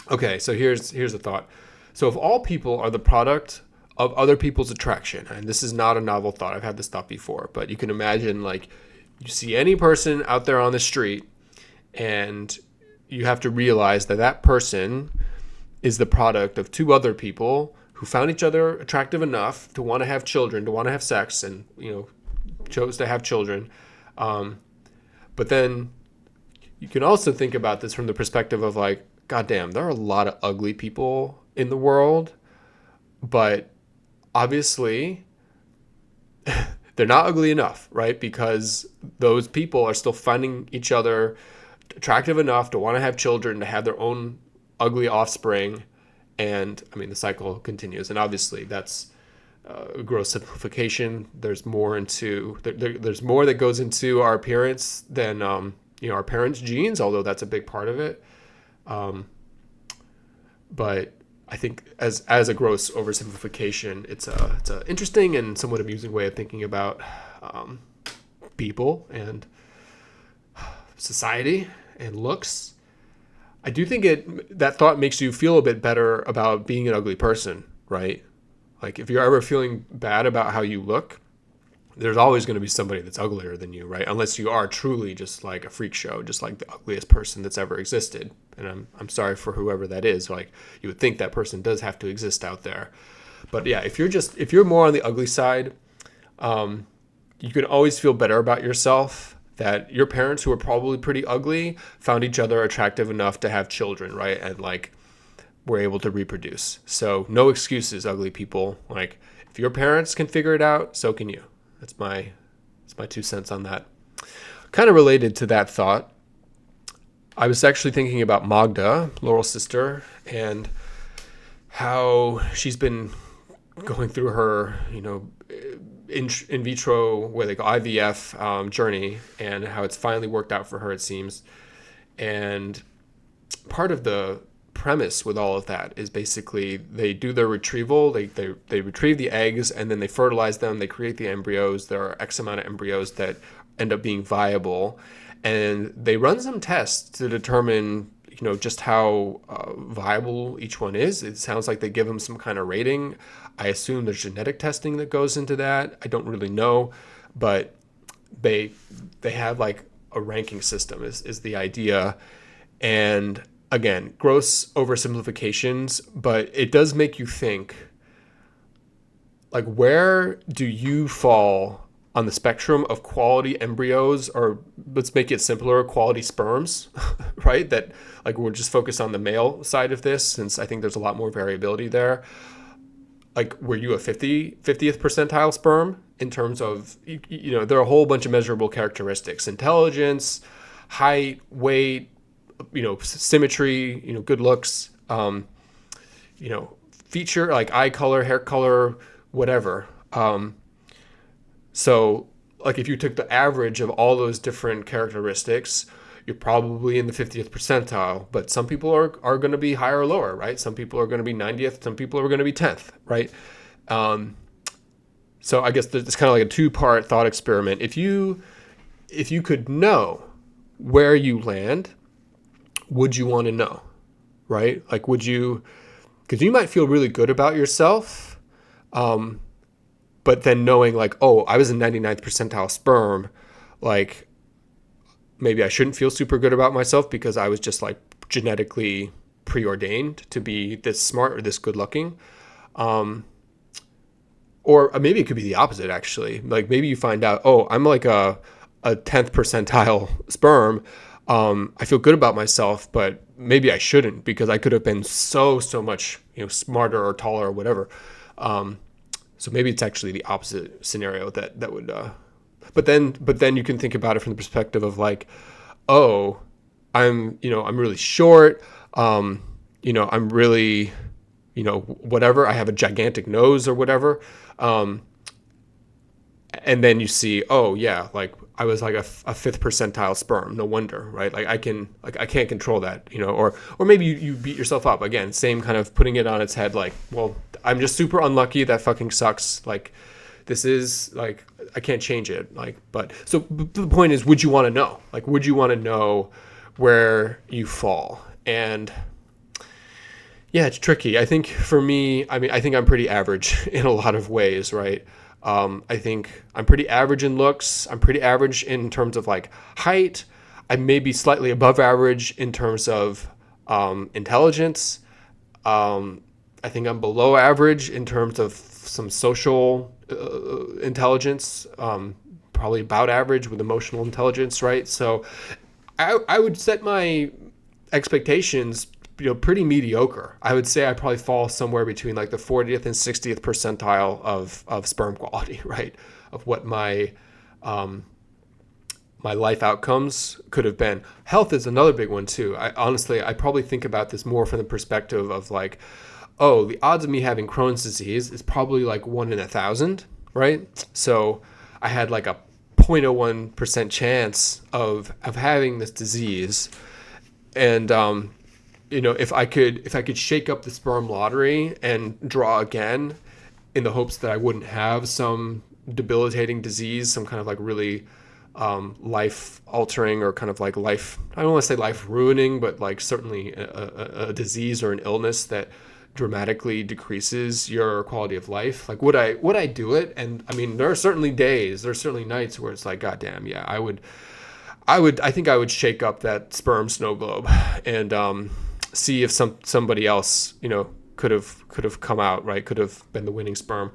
Okay, so here's a thought. So if all people are the product of other people's attraction, and this is not a novel thought, I've had this thought before, but you can imagine like you see any person out there on the street, and you have to realize that that person is the product of two other people who found each other attractive enough to want to have children, to want to have sex, and chose to have children. But then you can also think about this from the perspective of like, goddamn, there are a lot of ugly people in the world, but obviously they're not ugly enough, right? Because those people are still finding each other attractive enough to want to have children, to have their own ugly offspring. And I mean, the cycle continues. And obviously that's gross simplification. There's more there's more that goes into our appearance than, our parents' genes, although that's a big part of it. But I think as a gross oversimplification, it's a interesting and somewhat amusing way of thinking about people and society and looks. I do think that thought makes you feel a bit better about being an ugly person, right? Like if you're ever feeling bad about how you look, there's always going to be somebody that's uglier than you, right? Unless you are truly just like a freak show, just like the ugliest person that's ever existed. And I'm sorry for whoever that is. Like you would think that person does have to exist out there. But yeah, if you're more on the ugly side, you can always feel better about yourself that your parents, who are probably pretty ugly, found each other attractive enough to have children, right? And like were able to reproduce. So no excuses, ugly people. Like if your parents can figure it out, so can you. That's my 2 cents on that. Kind of related to that thought, I was actually thinking about Magda, Lorel's sister, and how she's been going through her, in vitro, where they go IVF journey, and how it's finally worked out for her, it seems. And part of the premise with all of that is basically they do their retrieval, they retrieve the eggs, and then they fertilize them, they create the embryos. There are X amount of embryos that end up being viable, and they run some tests to determine just how viable each one is. It sounds like they give them some kind of rating. I assume there's genetic testing that goes into that. I don't really know, but they have like a ranking system is the idea. And again, gross oversimplifications, but it does make you think, like, where do you fall on the spectrum of quality embryos, or let's make it simpler, quality sperms, right? That like we're just focused on the male side of this, since I think there's a lot more variability there. Like, were you a 50th percentile sperm in terms of, there are a whole bunch of measurable characteristics: intelligence, height, weight, symmetry, good looks, feature like eye color, hair color, whatever. So like if you took the average of all those different characteristics, you're probably in the 50th percentile, but some people are going to be higher or lower, right? Some people are going to be 90th, some people are going to be 10th, right? So I guess it's kind of like a two-part thought experiment. If you could know where you land, would you want to know, right? Like, because you might feel really good about yourself, but then knowing like, oh, I was a 99th percentile sperm, like maybe I shouldn't feel super good about myself because I was just like genetically preordained to be this smart or this good looking. Or maybe it could be the opposite, actually. Like maybe you find out, oh, I'm like a 10th percentile sperm. I feel good about myself, but maybe I shouldn't, because I could have been so much, smarter or taller or whatever. So maybe it's actually the opposite scenario that would, but then you can think about it from the perspective of like, oh, I'm really short. I'm really, whatever. I have a gigantic nose or whatever. And then you see, oh yeah, like I was like a 5th percentile sperm. No wonder, right? Like I can't control that, or maybe you beat yourself up again. Same kind of putting it on its head. Like, well, I'm just super unlucky. That fucking sucks. Like, this is like, I can't change it. Like, but so the point is, would you want to know? Like, would you want to know where you fall? And Yeah, it's tricky. I think for me, I mean, I think I'm pretty average in a lot of ways, right? I think I'm pretty average in looks. I'm pretty average in terms of like height. I may be slightly above average in terms of intelligence. I think I'm below average in terms of some social intelligence, probably about average with emotional intelligence, right? So I would set my expectations, pretty mediocre. I would say I probably fall somewhere between like the 40th and 60th percentile of sperm quality, right? Of what my life outcomes could have been. Health is another big one too. I probably think about this more from the perspective of like, oh, the odds of me having Crohn's disease is probably like 1 in 1,000, right? So I had like a 0.01% chance of having this disease. And if I could shake up the sperm lottery and draw again in the hopes that I wouldn't have some debilitating disease, some kind of like really life altering or kind of like life, I don't want to say life ruining, but like certainly a disease or an illness that dramatically decreases your quality of life. Like would I do it? And I mean, there are certainly nights where it's like, God damn, yeah, I think I would shake up that sperm snow globe and see if somebody else, could have come out, right? Could have been the winning sperm.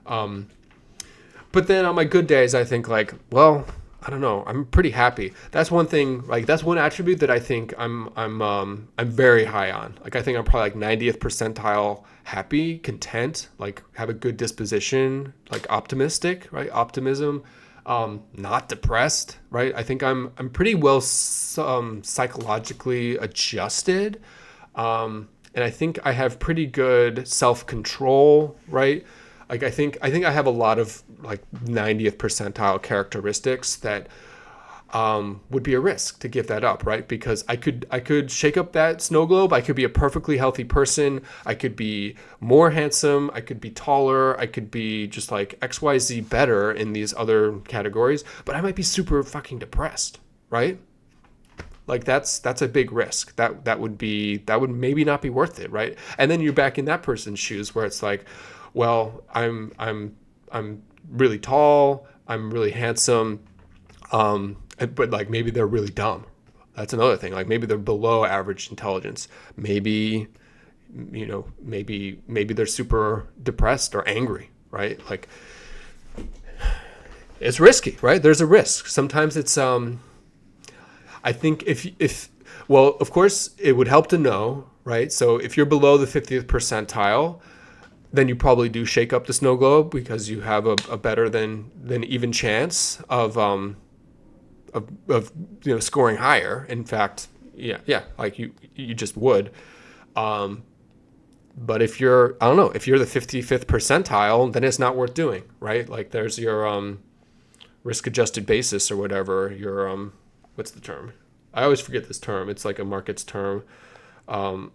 But then on my good days, I think like, well, I don't know. I'm pretty happy. That's one thing. Like that's one attribute that I think I'm very high on. Like I think I'm probably like 90th percentile happy, content, like have a good disposition, like optimistic, right? Optimism, not depressed, right? I think I'm pretty well psychologically adjusted, and I think I have pretty good self-control, right? Like I think I have a lot of like 90th percentile characteristics that would be a risk to give that up, right? Because I could shake up that snow globe. I could be a perfectly healthy person. I could be more handsome. I could be taller. I could be just like XYZ better in these other categories, but I might be super fucking depressed, right? Like that's a big risk. That would maybe not be worth it, right? And then you're back in that person's shoes where it's like, well, I'm really tall, I'm really handsome, but like maybe they're really dumb. That's another thing. Like maybe they're below average intelligence. Maybe they're super depressed or angry, right? Like it's risky, right? There's a risk. Sometimes it's I think well, of course it would help to know, right? So if you're below the 50th percentile, then you probably do shake up the snow globe because you have a better than even chance of scoring higher. In fact, yeah, like you just would. But if you're if you're the 55th percentile, then it's not worth doing, right? Like there's your risk adjusted basis or whatever. Your what's the term? I always forget this term. It's like a markets term.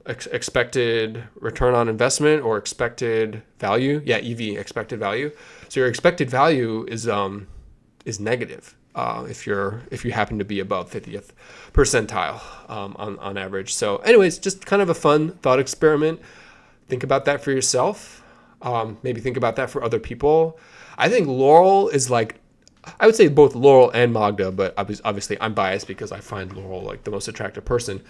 Expected return on investment or expected value. Yeah, EV, expected value. So your expected value is negative if you happen to be above 50th percentile on average. So anyways, just kind of a fun thought experiment. Think about that for yourself. Maybe think about that for other people. I think Lorel is like, I would say both Lorel and Magda, but obviously I'm biased because I find Lorel like the most attractive person.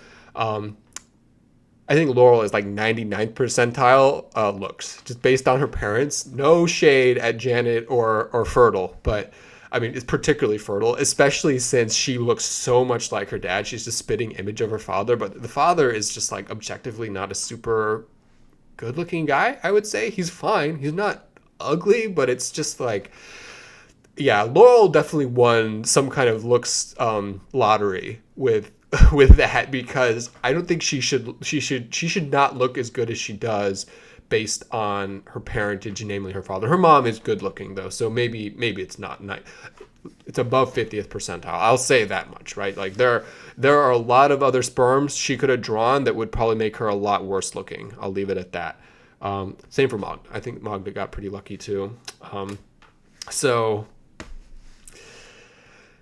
I think Lorel is like 99th percentile looks, just based on her parents. No shade at Janet or Fertile, but I mean, it's particularly Fertile, especially since she looks so much like her dad. She's just spitting image of her father, but the father is just like objectively not a super good looking guy, I would say. He's fine. He's not ugly, but it's just like, yeah, Laurel definitely won some kind of looks lottery with that, because I don't think she should not look as good as she does based on her parentage, namely her father. Her mom is good looking though, so maybe it's not nice. It's above 50th percentile. I'll say that much, right? Like there are a lot of other sperms she could have drawn that would probably make her a lot worse looking. I'll leave it at that. Same for Magda. I think Magda got pretty lucky too.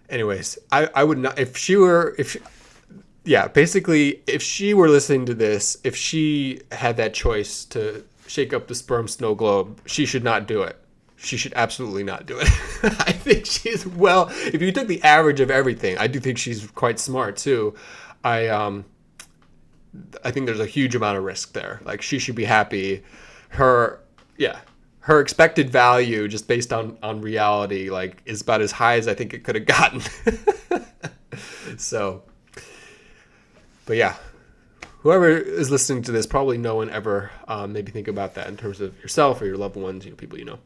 Anyways, I would not, if yeah, basically, if she were listening to this, if she had that choice to shake up the sperm snow globe, she should not do it. She should absolutely not do it. I think she's well. If you took the average of everything, I do think she's quite smart too. I I think there's a huge amount of risk there. Like she should be happy. Her yeah, her expected value just based on reality like is about as high as I think it could have gotten. So, but yeah, whoever is listening to this, probably no one ever maybe think about that in terms of yourself or your loved ones, people you know.